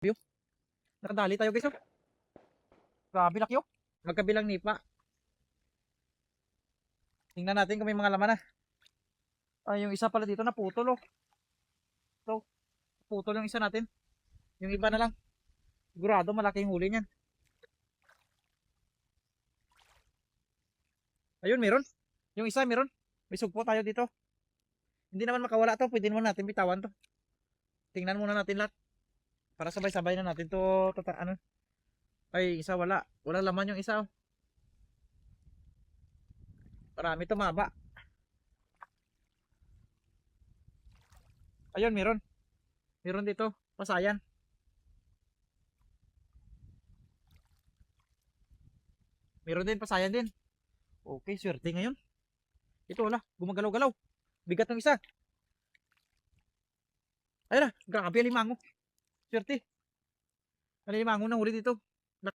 View. Nakadali tayo guys. Oh. Grabe laki oh. Magkabilang nipa. Tingnan natin kung may mga laman na. Ay, yung isa pala dito naputol oh. So, putol yung isa natin. Yung iba na lang. Sigurado malaki yung huli niyan. Ayun, meron. Yung isa meron. May sugpo tayo dito. Hindi naman makawala to. Pwede naman natin bitawan to. Tingnan muna natin lahat. Para sabay-sabay na natin to. Ano. Ay, isa wala. Wala laman yung isa oh. Marami tumaba. Ayun, meron. Meron dito. Pasayan. Meron din, pasayan din. Okay, swerte ngayon. Ito wala, gumagalaw-galaw. Bigat ng isa. Ayun na, grabe alimango. Swerte. Alimango na huli dito.